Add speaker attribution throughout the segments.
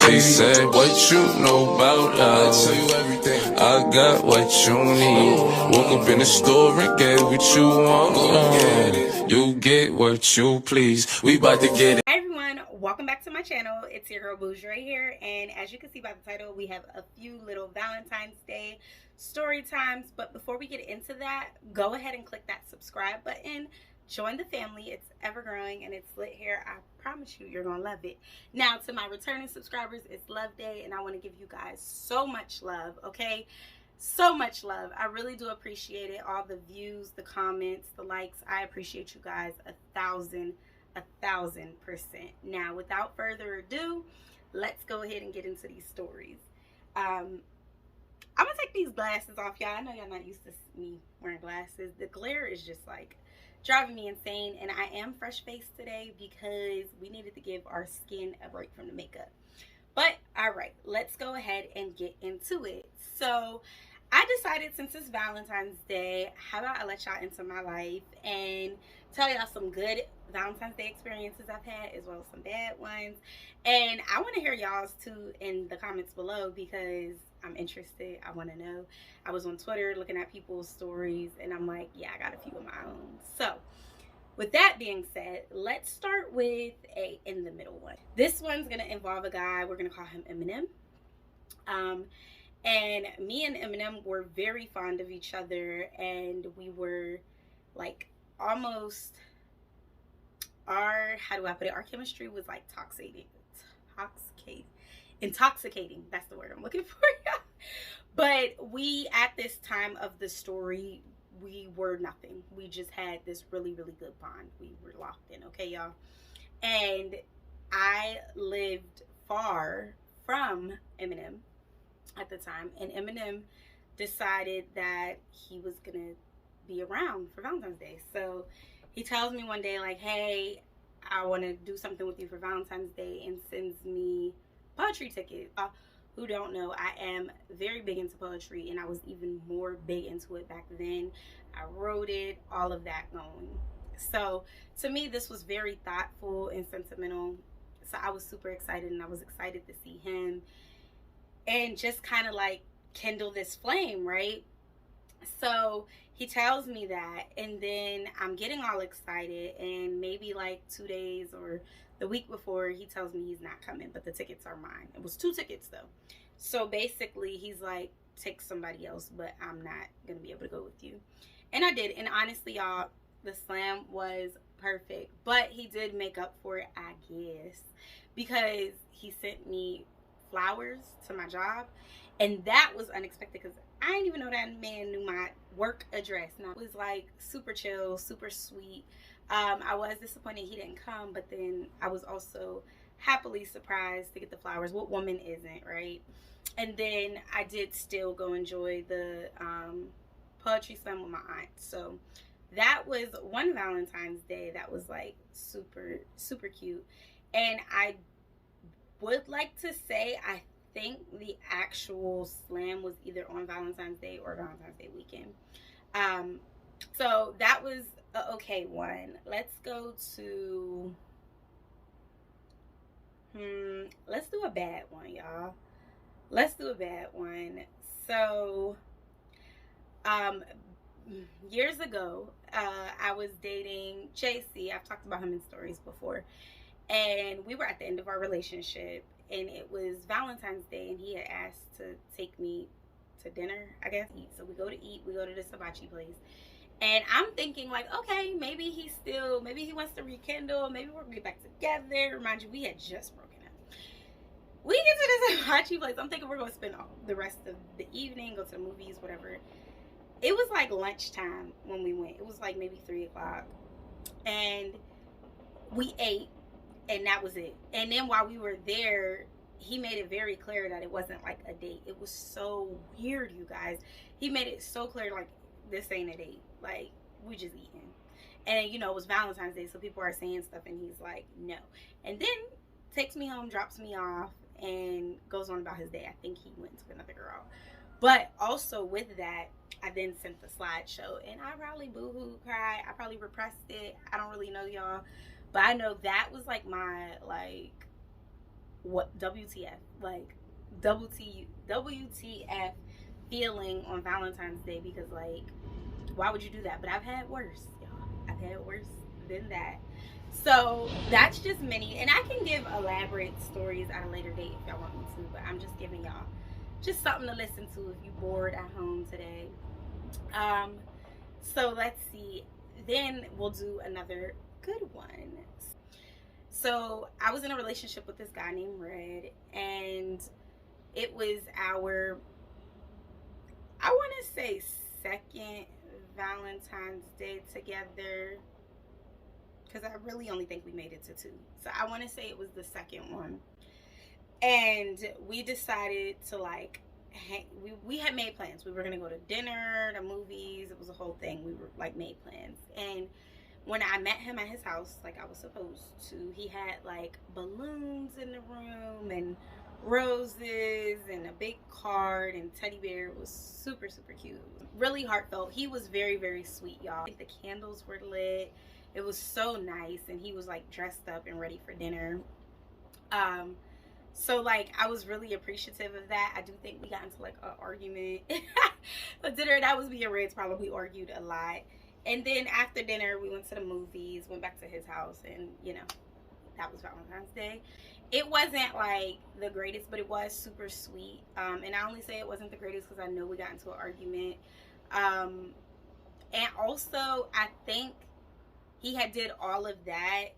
Speaker 1: They said, what you know about love? I tell you everything. I got what you need. Woke up in the store and get what you want. You get what you please. We about to get it.
Speaker 2: Hi everyone, welcome back to my channel. It's your girl Boujraii here, and as you can see by the title, we have a few little Valentine's Day story times. But before we get into that, go ahead and click that subscribe button. Join the family. It's ever growing and it's lit here. I promise you're gonna love it. Now, to my returning subscribers, it's Love Day, and I want to give you guys so much love, okay? So much love. I really do appreciate it. All the views, the comments, the likes. I appreciate you guys 1,000%. Now, without further ado, let's go ahead and get into these stories. I'm gonna take these glasses off, y'all. I know y'all not used to me wearing glasses. The glare is just like driving me insane, and I am fresh faced today because we needed to give our skin a break from the makeup. But all right, let's go ahead and get into it. So I decided, since it's Valentine's Day, how about I let y'all into my life and tell y'all some good Valentine's Day experiences I've had, as well as some bad ones. And I want to hear y'all's too in the comments below, because I'm interested. I want to know. I was on Twitter looking at people's stories, and I'm like, yeah, I got a few of my own. So with that being said, let's start with a in the middle one. This one's gonna involve a guy. We're gonna call him Eminem. And me and Eminem were very fond of each other, and we were like almost, our chemistry was like intoxicating. That's the word I'm looking for. But we, at this time of the story, we were nothing. We just had this really, really good bond. We were locked in, okay, y'all? And I lived far from Eminem at the time, and Eminem decided that he was gonna be around for Valentine's Day. So he tells me one day, like, hey, I want to do something with you for Valentine's Day, and sends me poetry tickets. Who don't know, I am very big into poetry, and I was even more big into it back then. I wrote it, all of that going. So to me, this was very thoughtful and sentimental. So I was super excited, and I was excited to see him and just kind of like kindle this flame, right? So he tells me that, and then I'm getting all excited, and maybe like 2 days or the week before, he tells me he's not coming, but the tickets are mine. It was 2 tickets though. So basically he's like, take somebody else, but I'm not gonna be able to go with you. And I did, and honestly, y'all, the slam was perfect, but he did make up for it, I guess, because he sent me flowers to my job, and that was unexpected because I didn't even know that man knew my work address. Now, it was like super chill, super sweet. I was disappointed he didn't come, but then I was also happily surprised to get the flowers. What woman isn't, right? And then I did still go enjoy the poetry slam with my aunt. So that was one Valentine's Day that was like super, super cute. And I would like to say, I think the actual slam was either on Valentine's Day or Valentine's Day weekend. So that was a okay one. Let's go to let's do a bad one, y'all. Let's do a bad one. So years ago, I was dating JC. I've talked about him in stories before, and we were at the end of our relationship, and it was Valentine's Day, and he had asked to take me to dinner, I guess, eat. So we go to eat, we go to this hibachi place, and I'm thinking like, okay, maybe he wants to rekindle, maybe we'll get back together. Remind you, we had just broken up. We get to this hibachi place, I'm thinking we're going to spend the rest of the evening, go to the movies, whatever. It was like lunchtime when we went. It was like maybe 3 o'clock, and we ate, and that was it. And then while we were there, he made it very clear that it wasn't like a date. It was so weird, you guys. He made it so clear, like, this ain't a date. Like, we just eating. And, you know, it was Valentine's Day, so people are saying stuff, and he's like, no. And then takes me home, drops me off, and goes on about his day. I think he went to another girl. But also with that, I then sent the slideshow, and I probably boo-hoo cried. I probably repressed it. I don't really know, y'all. But I know that was like my, like, what WTF, like WTF feeling on Valentine's Day, because like, why would you do that? But I've had worse, y'all. I've had worse than that. So that's just many, and I can give elaborate stories at a later date if y'all want me to, but I'm just giving y'all just something to listen to if you're bored at home today. So let's see, then we'll do another good one. So I was in a relationship with this guy named Red, and it was our, I want to say, second Valentine's Day together, because I really only think we made it to 2. So I want to say it was the second one. And we decided to like we had made plans. We were gonna go to dinner, to movies. It was a whole thing. We were like made plans. And when I met him at his house, like I was supposed to, he had like balloons in the room and roses and a big card and teddy bear. It was super, super cute. Really heartfelt. He was very, very sweet, y'all. The candles were lit. It was so nice, and he was like dressed up and ready for dinner. So like I was really appreciative of that. I do think we got into like an argument at dinner. That was me and Red's probably argued a lot. And then after dinner, we went to the movies, went back to his house, and you know, that was Valentine's Day. It wasn't like the greatest, but it was super sweet. And I only say it wasn't the greatest because I know we got into an argument. And also, I think he had did all of that.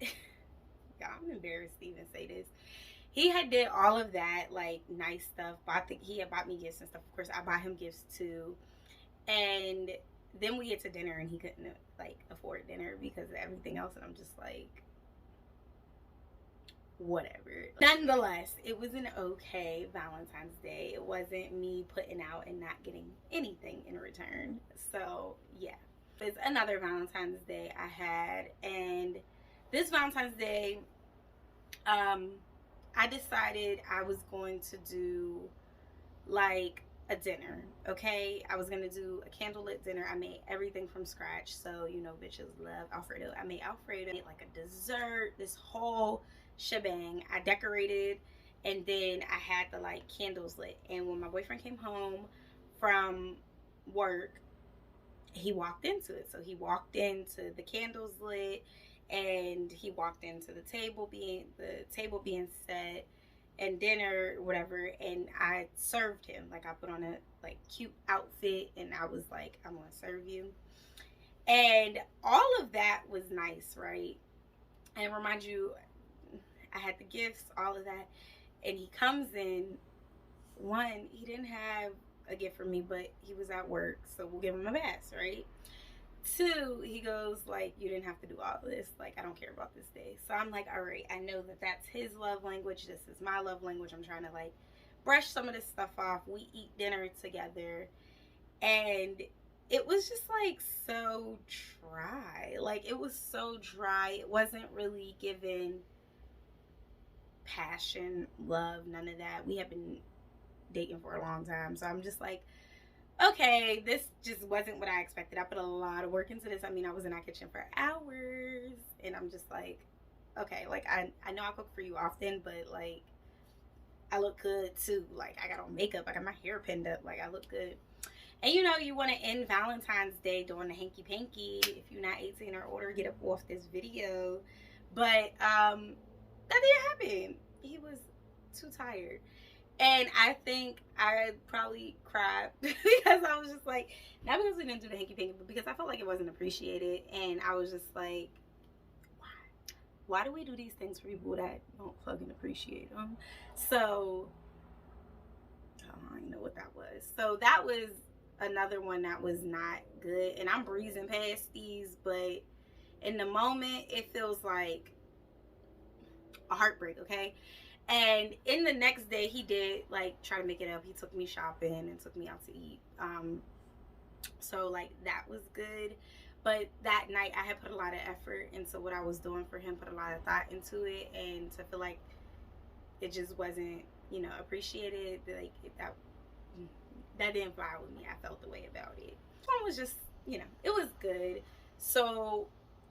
Speaker 2: God, I'm embarrassed to even say this. He had did all of that, like, nice stuff. He had bought me gifts and stuff. Of course, I bought him gifts, too. And then we get to dinner, and he couldn't, like, afford dinner because of everything else. And I'm just like, whatever. Nonetheless, it was an okay Valentine's Day. It wasn't me putting out and not getting anything in return. So, yeah. It's another Valentine's Day I had. And this Valentine's Day, I decided I was going to do like a dinner, okay? I was gonna do a candlelit dinner. I made everything from scratch, so you know bitches love Alfredo. I made Alfredo, made like a dessert, this whole shebang. I decorated, and then I had the like candles lit. And when my boyfriend came home from work, he walked into it. So he walked into the candles lit, and he walked into the table being set and dinner, whatever, and I served him. Like, I put on a like cute outfit, and I was like, I'm gonna serve you. And all of that was nice, right? And remind you, I had the gifts, all of that, and he comes in. One, he didn't have a gift for me, but he was at work, so we'll give him a pass, right? 2, he goes like, you didn't have to do all this, like, I don't care about this day. So I'm like, all right, I know that that's his love language, this is my love language. I'm trying to like brush some of this stuff off. We eat dinner together, and it was just like so dry. Like, it was so dry. It wasn't really given passion, love, none of that. We have been dating for a long time, so I'm just like, okay, this just wasn't what I expected. I put a lot of work into this. I mean, I was in that kitchen for hours, and I'm just like, okay, like, I know I cook for you often, but like, I look good too. Like, I got on makeup, I got my hair pinned up, like, I look good. And you know, you want to end Valentine's Day doing the hanky panky. If you're not 18 or older, get up off this video. But that didn't happen. He was too tired. And I think I probably cried because I was just like, not because we didn't do the hanky panky, but because I felt like it wasn't appreciated. And I was just like, why do we do these things for people that don't fucking appreciate them? So, I don't know what that was. So that was another one that was not good. And I'm breezing past these, but in the moment, it feels like a heartbreak, okay? And in the next day, he did like try to make it up. He took me shopping and took me out to eat. So like, that was good. But that night, I had put a lot of effort into what I was doing for him, put a lot of thought into it, and to feel like it just wasn't, you know, appreciated. Like, that didn't fly with me. I felt the way about it. This one was just, you know, it was good. So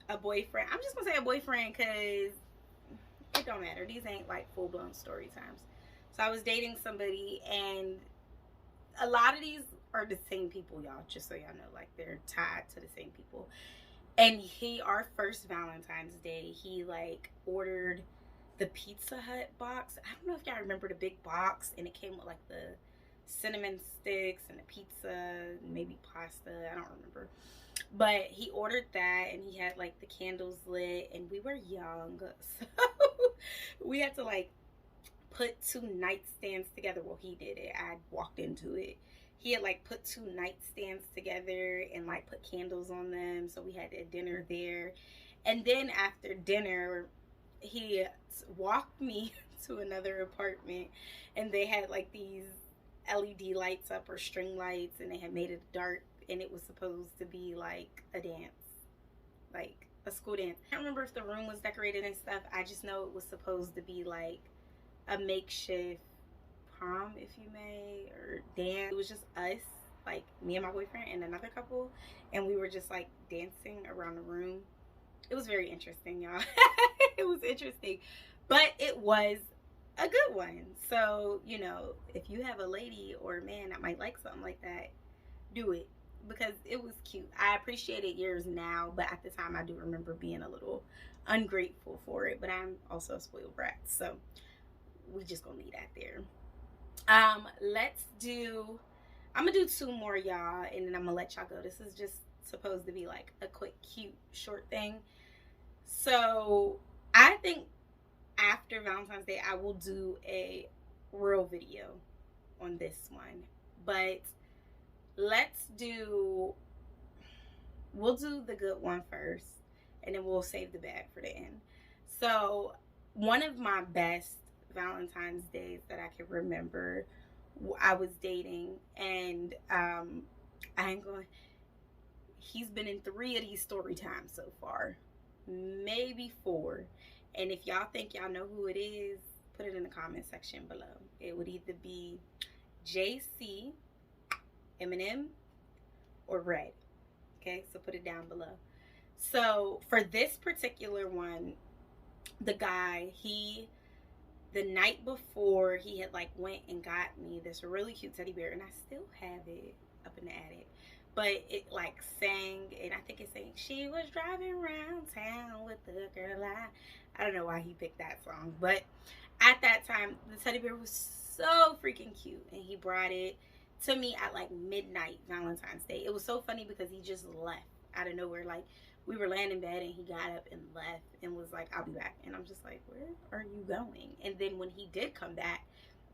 Speaker 2: a boyfriend, I'm just gonna say a boyfriend, because it don't matter. These ain't like full-blown story times. So I was dating somebody, and a lot of these are the same people, y'all, just so y'all know. Like, they're tied to the same people. And our first Valentine's Day, he like ordered the Pizza Hut box. I don't know if y'all remember the big box, and it came with like the cinnamon sticks and the pizza, maybe pasta, I don't remember. But he ordered that, and he had like the candles lit, and we were young, so we had to like put 2 nightstands together. Well, he did it. I walked into it. He had like put 2 nightstands together and like put candles on them. So we had a dinner there. And then after dinner, he walked me to another apartment, and they had like these LED lights up, or string lights, and they had made it dark, and it was supposed to be like a dance, like a school dance. I don't remember if the room was decorated and stuff. I just know it was supposed to be like a makeshift prom, if you may, or dance. It was just us, like me and my boyfriend and another couple, and we were just like dancing around the room. It was very interesting, y'all. It was interesting, but it was a good one. So, you know, if you have a lady or a man that might like something like that, do it, because it was cute. I appreciate it years now, but at the time I do remember being a little ungrateful for it. But I'm also a spoiled brat, so we just gonna leave that there. I'm gonna do 2 more, y'all, and then I'm gonna let y'all go. This is just supposed to be like a quick, cute, short thing. So I think after Valentine's Day, I will do a real video on this one. But we'll do the good one first, and then we'll save the bad for the end. So one of my best Valentine's Days that I can remember, I was dating, and he's been in 3 of these story times so far, maybe 4. And if y'all think y'all know who it is, put it in the comment section below. It would either be JC, Eminem, or Red. Okay, so put it down below. So for this particular one, the guy, the night before, he had like went and got me this really cute teddy bear, and I still have it up in the attic. But it like sang, and I think it sang, "She was driving around town with the girl." I don't know why he picked that song, but at that time, the teddy bear was so freaking cute, and he brought it to me at like midnight Valentine's Day. It was so funny because he just left out of nowhere. Like, we were laying in bed, and he got up and left and was like, "I'll be back." And I'm just like, "Where are you going?" And then when he did come back,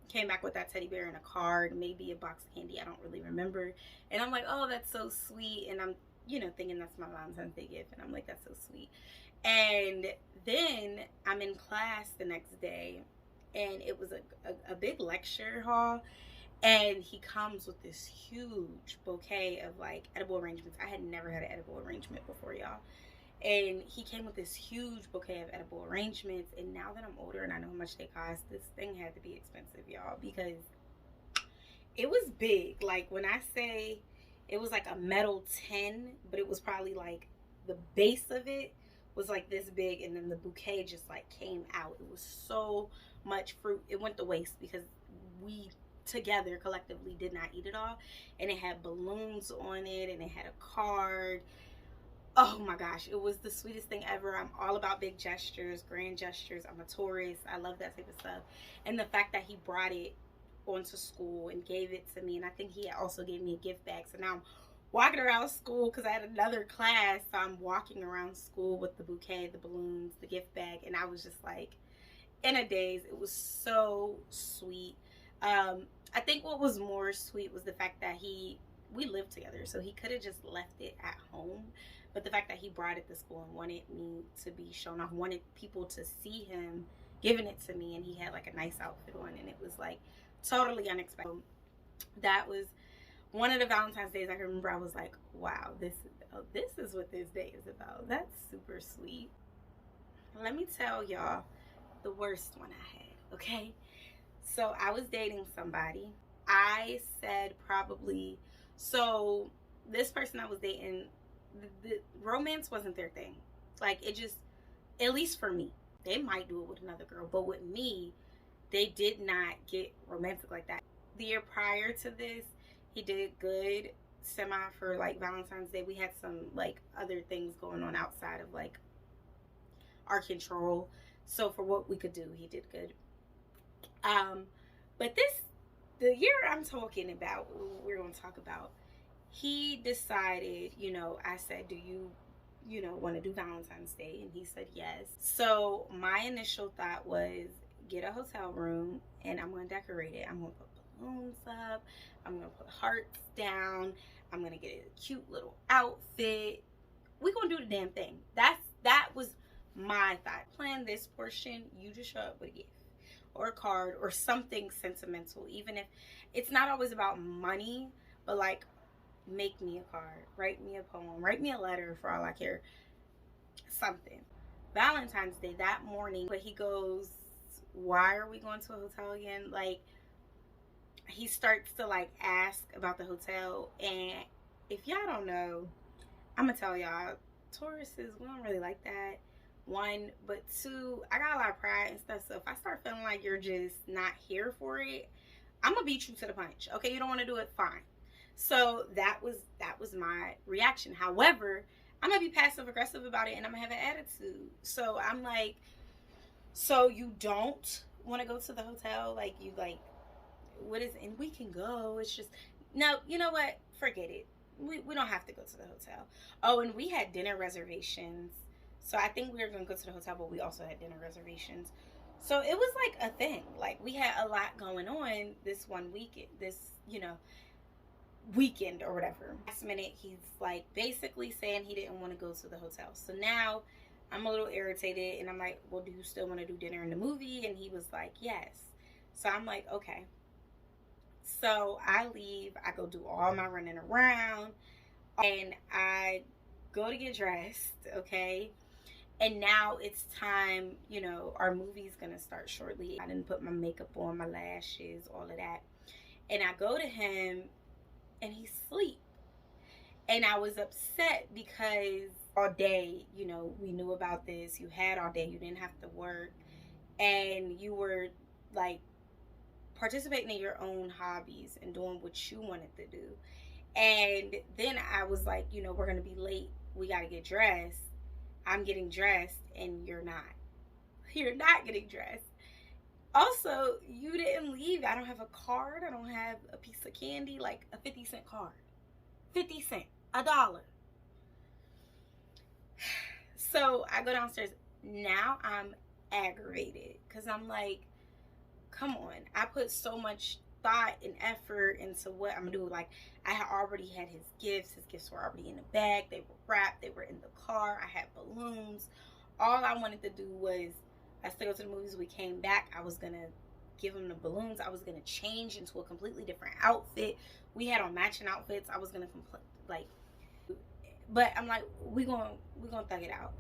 Speaker 2: came back with that teddy bear and a card, maybe a box of candy, I don't really remember. And I'm like, "Oh, that's so sweet." And I'm, you know, thinking that's my Valentine's Day gift, and I'm like, "That's so sweet." And then I'm in class the next day, and it was a big lecture hall, and he comes with this huge bouquet of like edible arrangements. I had never had an edible arrangement before, y'all. And he came with this huge bouquet of edible arrangements. And now that I'm older and I know how much they cost, this thing had to be expensive, y'all, because it was big. Like, when I say it was like a metal tin, but it was probably like the base of it was like this big, and then the bouquet just like came out. It was so much fruit. It went to waste because we together collectively did not eat it all. And it had balloons on it, and it had a card. Oh my gosh, it was the sweetest thing ever. I'm all about big gestures, grand gestures. I'm a Taurus. I love that type of stuff. And the fact that he brought it onto school and gave it to me, and I think he also gave me a gift bag. So now I'm walking around school because I had another class. So I'm walking around school with the bouquet, the balloons, the gift bag, and I was just like in a daze. It was so sweet. I think what was more sweet was the fact that we lived together, so he could have just left it at home. But the fact that he brought it to school and wanted me to be shown off, wanted people to see him giving it to me, and he had like a nice outfit on, and it was like totally unexpected. That was one of the Valentine's Days I can remember. I was like, wow, this is what this day is about. That's super sweet. Let me tell y'all the worst one I had, okay? So I was dating somebody. I said probably, so this person I was dating, the romance wasn't their thing. Like, it just, at least for me, They might do it with another girl, but with me, they did not get romantic like that. The year prior to this, he did good semi for like Valentine's Day. We had some like other things going on outside of like our control. So for what we could do, he did good. But the year I'm talking about, we're going to talk about, he decided, I said, do you, want to do Valentine's Day? And he said yes. So my initial thought was get a hotel room and I'm going to decorate it. I'm going to put balloons up. I'm going to put hearts down. I'm going to get a cute little outfit. We're going to do the damn thing. That was my thought. Plan this portion, you just show up with a gift or a card or something sentimental. Even if it's not always about money, but like, make me a card, write me a poem, write me a letter for all I care, something. Valentine's Day, that morning, but he goes, why are we going to a hotel again? Like, he starts to like ask about the hotel, and if y'all don't know, I'm gonna tell y'all, Tauruses, we don't really like that. One, but two, I got a lot of pride and stuff, so if I start feeling like you're just not here for it, I'm gonna beat you to the punch. Okay, you don't want to do it, fine. So that was my reaction. However, I'm gonna be passive aggressive about it, and I'm gonna have an attitude. So I'm like, so you don't want to go to the hotel? Like, you like, what is, and we can go. It's just, no, you know what? Forget it. We don't have to go to the hotel. Oh, and we had dinner reservations. So I think we were going to go to the hotel, but we also had dinner reservations. So it was like a thing. Like, we had a lot going on this one weekend, weekend or whatever. Last minute, he's like basically saying he didn't want to go to the hotel. So now I'm a little irritated, and I'm like, well, do you still want to do dinner in the movie? And he was like, yes. So I'm like, okay. So I leave, I go do all my running around, and I go to get dressed, okay? And now it's time, our movie's gonna start shortly. I didn't put my makeup on, my lashes, all of that. And I go to him, and he's asleep. And I was upset because all day, we knew about this. You had all day, you didn't have to work. And you were like participating in your own hobbies and doing what you wanted to do. And then I was like, we're gonna be late. We gotta get dressed. I'm getting dressed and you're not. You're not getting dressed. Also, you didn't leave. I don't have a card. I don't have a piece of candy, like a 50-cent card. 50 cents, $1. So I go downstairs. Now I'm aggravated because I'm like, come on. I put so much thought and effort into what I'm gonna do. Like, I had already had his gifts. His gifts were already in the bag. They were wrapped. They were in the car. I had balloons. All I wanted to do was, I still go to the movies. We came back. I was gonna give him the balloons. I was gonna change into a completely different outfit. We had on matching outfits. I was gonna but I'm like, we gonna thug it out.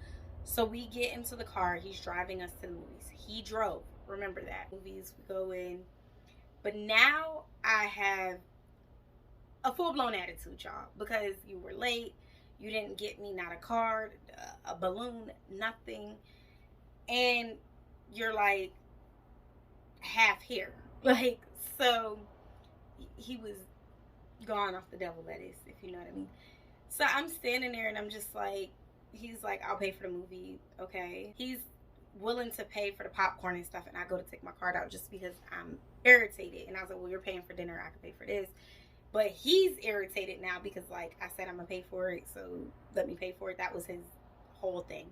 Speaker 2: So we get into the car. He's driving us to the movies. He drove. Remember that. Movies, we go in. But now I have a full-blown attitude, y'all, because you were late. You didn't get me not a card, a balloon, nothing. And you're like half here. Like, so he was gone off the devil, that is, if you know what I mean. So I'm standing there and I'm just like, he's like, I'll pay for the movie, okay? He's willing to pay for the popcorn and stuff, and I go to take my card out just because I'm irritated. And I was like, well, you're paying for dinner, I can pay for this. But he's irritated now because, like, I said I'm gonna pay for it, so let me pay for it. That was his whole thing.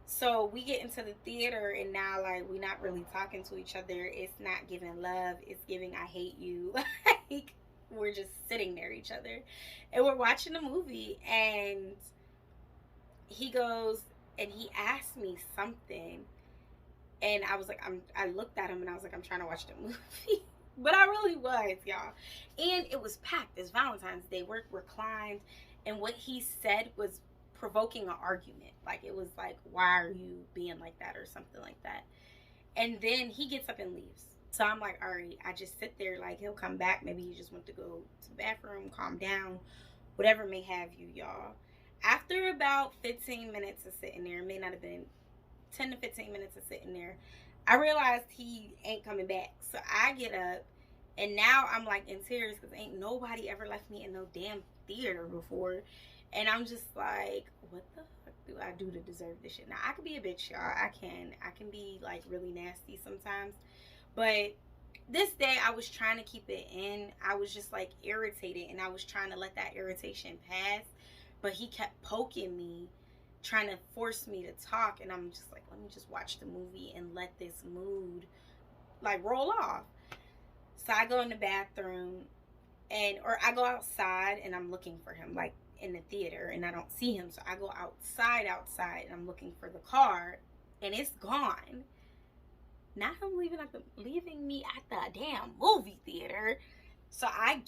Speaker 2: So we get into the theater, and now, like, we're not really talking to each other. It's not giving love, it's giving I hate you. Like, we're just sitting near each other and we're watching a movie, and he goes and he asked me something, and I was like, I looked at him and I was like, I'm trying to watch the movie. But I really was, y'all. And it was packed. It's Valentine's Day. We're reclined, and what he said was provoking an argument. Like, it was like, why are you being like that, or something like that. And then he gets up and leaves. So I'm like, all right, I just sit there, like, he'll come back. Maybe he just went to go to the bathroom, calm down, whatever may have you, y'all. After about 15 minutes of sitting there, it may not have been 10 to 15 minutes of sitting there. I realized he ain't coming back. So I get up, and now I'm like in tears because ain't nobody ever left me in no damn theater before. And I'm just like, what the fuck do I do to deserve this shit? Now, I can be a bitch, y'all. I can be like really nasty sometimes. But this day I was trying to keep it in. I was just like irritated, and I was trying to let that irritation pass. But he kept poking me, trying to force me to talk, and I'm just like, let me just watch the movie and let this mood like roll off. So I go in the bathroom, or I go outside, and I'm looking for him like in the theater, and I don't see him. So I go outside, and I'm looking for the car, and it's gone. Not him leaving me at the damn movie theater. So I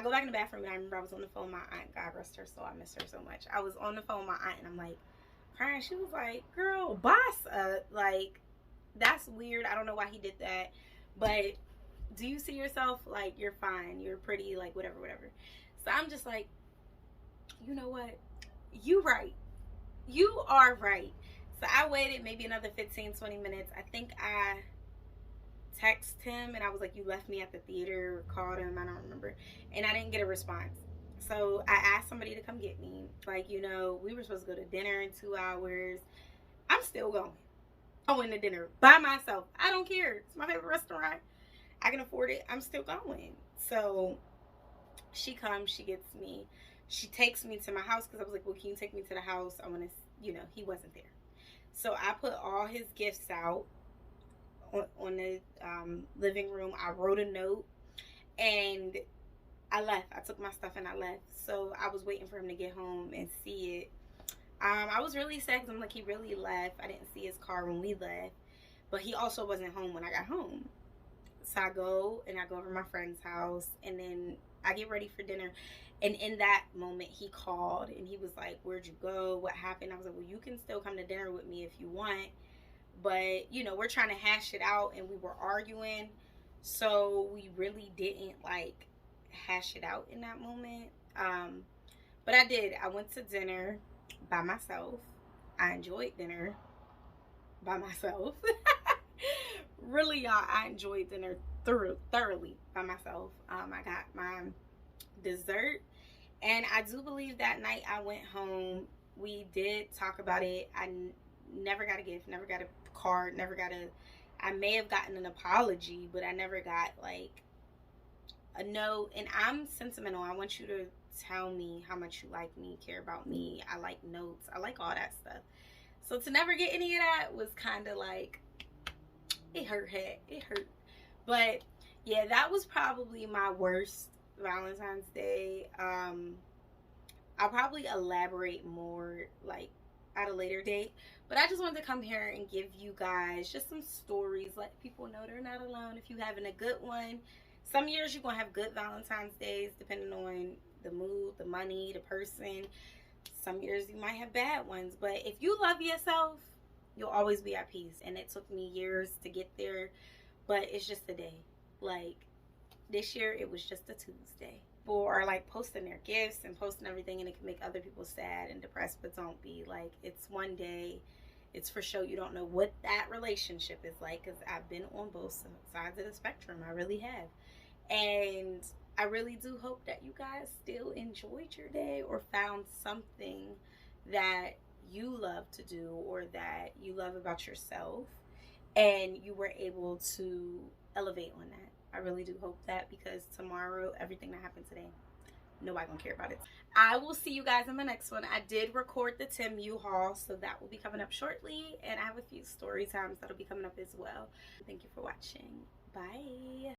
Speaker 2: go back in the bathroom, and I remember I was on the phone with my aunt. God rest her soul. I miss her so much. I was on the phone with my aunt, and I'm like crying. She was like, girl, boss up. Like, that's weird. I don't know why he did that. But do you see yourself? Like, you're fine. You're pretty. Like, whatever. So I'm just like, you know what? You right. You are right. So I waited maybe another 15, 20 minutes. I think I texted him, and I was like, you left me at the theater, or called him, I don't remember. And I didn't get a response. So I asked somebody to come get me. Like, we were supposed to go to dinner in 2 hours. I'm still going. I went to dinner by myself. I don't care. It's my favorite restaurant. I can afford it. I'm still going. So she comes, she gets me. She takes me to my house because I was like, well, can you take me to the house? I want to, he wasn't there. So I put all his gifts out on the living room. I wrote a note, and I left. I took my stuff and I left. So I was waiting for him to get home and see it. I was really sad because I'm like, he really left. I didn't see his car when we left, but he also wasn't home when I got home. So I go over to my friend's house, and then I get ready for dinner. And in that moment, he called, and he was like, where'd you go? What happened? I was like, well, you can still come to dinner with me if you want. But, we're trying to hash it out, and we were arguing. So we really didn't, like, hash it out in that moment. But I did. I went to dinner by myself. I enjoyed dinner by myself. Really, y'all, I enjoyed dinner thoroughly by myself. I got my dessert, and I do believe that night I went home, we did talk about it. I never got a gift, never got a card, I may have gotten an apology, but I never got like a note. And I'm sentimental. I want you to tell me how much you like me, care about me. I like notes. I like all that stuff. So to never get any of that was kind of like, it hurt. But yeah, that was probably my worst Valentine's Day. I'll probably elaborate more like at a later date, but I just wanted to come here and give you guys just some stories, let people know they're not alone. If you're having a good one, some years you're gonna have good Valentine's Days depending on the mood, the money, the person. Some years you might have bad ones, but if you love yourself, you'll always be at peace. And it took me years to get there, but it's just a day. Like this year, it was just a Tuesday. People are like posting their gifts and posting everything, and it can make other people sad and depressed, but don't be. Like, it's one day. It's for sure. You don't know what that relationship is like, because I've been on both sides of the spectrum. I really have. And I really do hope that you guys still enjoyed your day or found something that you love to do or that you love about yourself, and you were able to elevate on that. I really do hope that, because tomorrow, everything that happened today, nobody gonna care about it. I will see you guys in the next one. I did record the Tim U haul, so that will be coming up shortly, and I have a few story times that'll be coming up as well. Thank you for watching. Bye.